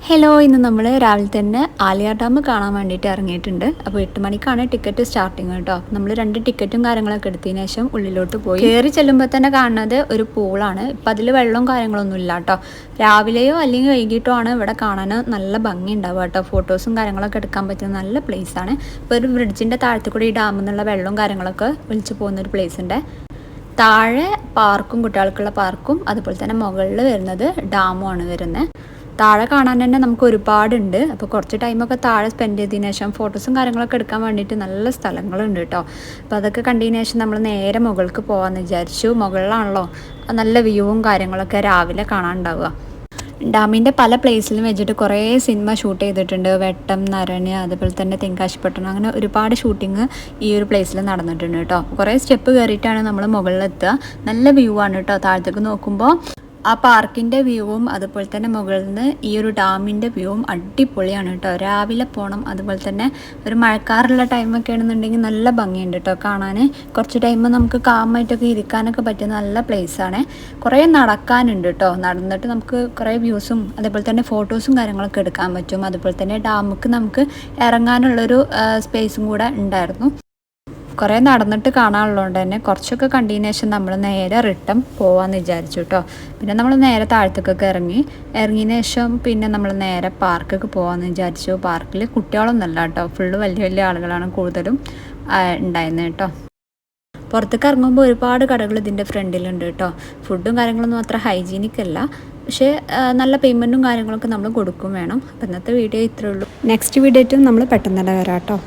Hello, ഇന്ന് നമ്മൾ രാവിലെ തന്നെ ആലിയാർ ഡാം കാണാൻ വേണ്ടിയിട്ട് ഇറങ്ങിയിട്ടുണ്ട്. അപ്പോൾ 8 മണിക്കാണ് ടിക്കറ്റ് സ്റ്റാർട്ടിങ് കേട്ടോ. നമ്മൾ 2 ടിക്കറ്റും കാര്യങ്ങളൊക്കെ എടുത്തതിന് ശേഷം ഉള്ളിലോട്ട് പോയി കയറി ചെല്ലുമ്പോൾ തന്നെ കാണുന്നത് ഒരു പൂളാണ്. ഇപ്പം അതിൽ വെള്ളവും കാര്യങ്ങളൊന്നും ഇല്ല കേട്ടോ. രാവിലെയോ അല്ലെങ്കിൽ വൈകിട്ടോ ആണ് ഇവിടെ കാണാൻ നല്ല ഭംഗി ഉണ്ടാവുക കേട്ടോ. ഫോട്ടോസും കാര്യങ്ങളൊക്കെ എടുക്കാൻ പറ്റുന്ന നല്ല പ്ലേസാണ്. ഇപ്പോൾ ഒരു ബ്രിഡ്ജിൻ്റെ താഴത്തു കൂടി ഈ ഡാമിൽ നിന്നുള്ള വെള്ളവും കാര്യങ്ങളൊക്കെ ഒലിച്ച് പോകുന്നൊരു പ്ലേസ് ഉണ്ട്. താഴെ പാർക്കും, കുട്ടികൾക്കുള്ള പാർക്കും, അതുപോലെ തന്നെ മുകളിൽ വരുന്നത് ഡാമുമാണ് വരുന്നത്. താഴെ കാണാൻ തന്നെ നമുക്ക് ഒരുപാടുണ്ട്. അപ്പോൾ കുറച്ച് ടൈമൊക്കെ താഴെ സ്പെൻഡ് ചെയ്തതിന് ശേഷം ഫോട്ടോസും കാര്യങ്ങളൊക്കെ എടുക്കാൻ വേണ്ടിയിട്ട് നല്ല സ്ഥലങ്ങളുണ്ട് കേട്ടോ. അപ്പോൾ അതൊക്കെ കണ്ടതിന് ശേഷം നമ്മൾ നേരെ മുകൾക്ക് പോകാമെന്ന് വിചാരിച്ചു. മുകളിലാണല്ലോ നല്ല വ്യൂവും കാര്യങ്ങളൊക്കെ രാവിലെ കാണാനുണ്ടാവുക. ഡാമിൻ്റെ പല പ്ലേസിലും വെച്ചിട്ട് കുറേ സിനിമ ഷൂട്ട് ചെയ്തിട്ടുണ്ട്. വെട്ടം, നരന്, അതുപോലെ തന്നെ തെങ്കാശിപ്പട്ടണം, അങ്ങനെ ഒരുപാട് ഷൂട്ടിങ് ഈ ഒരു പ്ലേസിൽ നടന്നിട്ടുണ്ട് കേട്ടോ. കുറേ സ്റ്റെപ്പ് കയറിയിട്ടാണ് നമ്മൾ മുകളിലെത്തുക. നല്ല വ്യൂ ആണ് കേട്ടോ. താഴത്തേക്ക് നോക്കുമ്പോൾ ആ പാർക്കിൻ്റെ വ്യൂവും അതുപോലെ തന്നെ മുകളിൽ നിന്ന് ഈ ഒരു ഡാമിൻ്റെ വ്യൂവും അടിപൊളിയാണ് കേട്ടോ. രാവിലെ പോകണം. അതുപോലെ തന്നെ ഒരു മഴക്കാറുള്ള ടൈമൊക്കെ ആണെന്നുണ്ടെങ്കിൽ നല്ല ഭംഗിയുണ്ട് കേട്ടോ കാണാൻ. കുറച്ച് ടൈം നമുക്ക് കാമായിട്ടൊക്കെ ഇരിക്കാനൊക്കെ പറ്റുന്ന നല്ല പ്ലേസാണ്. കുറേ നടക്കാനുണ്ട് കേട്ടോ. നടന്നിട്ട് നമുക്ക് കുറേ വ്യൂസും അതുപോലെ തന്നെ ഫോട്ടോസും കാര്യങ്ങളൊക്കെ എടുക്കാൻ പറ്റും. അതുപോലെ തന്നെ ഡാമുക്ക് നമുക്ക് ഇറങ്ങാനുള്ളൊരു സ്പേസും കൂടെ ഉണ്ടായിരുന്നു. കുറേ നടന്നിട്ട് കാണാനുള്ളതുകൊണ്ട് തന്നെ കുറച്ചൊക്കെ കണ്ടതിന് ശേഷം നമ്മൾ നേരെ റിട്ടേൺ പോകാമെന്ന് വിചാരിച്ചു കേട്ടോ. പിന്നെ നമ്മൾ നേരെ താഴത്തേക്കൊക്കെ ഇറങ്ങിയതിന് ശേഷം പിന്നെ നമ്മൾ നേരെ പാർക്കൊക്കെ പോകാമെന്ന് വിചാരിച്ചു. പാർക്കിൽ കുട്ടികളൊന്നുമല്ല കേട്ടോ, ഫുള്ള് വലിയ വലിയ ആളുകളാണ് കൂടുതലും ഉണ്ടായിരുന്നത് കേട്ടോ. പുറത്തേക്ക് ഇറങ്ങുമ്പോൾ ഒരുപാട് കടകൾ ഇതിൻ്റെ ഫ്രണ്ടിലുണ്ട് കേട്ടോ. ഫുഡും കാര്യങ്ങളൊന്നും അത്ര ഹൈജീനിക് അല്ല, പക്ഷേ നല്ല പേയ്മെൻറ്റും കാര്യങ്ങളൊക്കെ നമ്മൾ കൊടുക്കും വേണം. അപ്പോൾ ഇന്നത്തെ വീഡിയോ ഇത്രയേ ഉള്ളൂ. നെക്സ്റ്റ് വീഡിയോ ആയിട്ടും നമ്മൾ പെട്ടെന്ന് തന്നെ വരാം കേട്ടോ.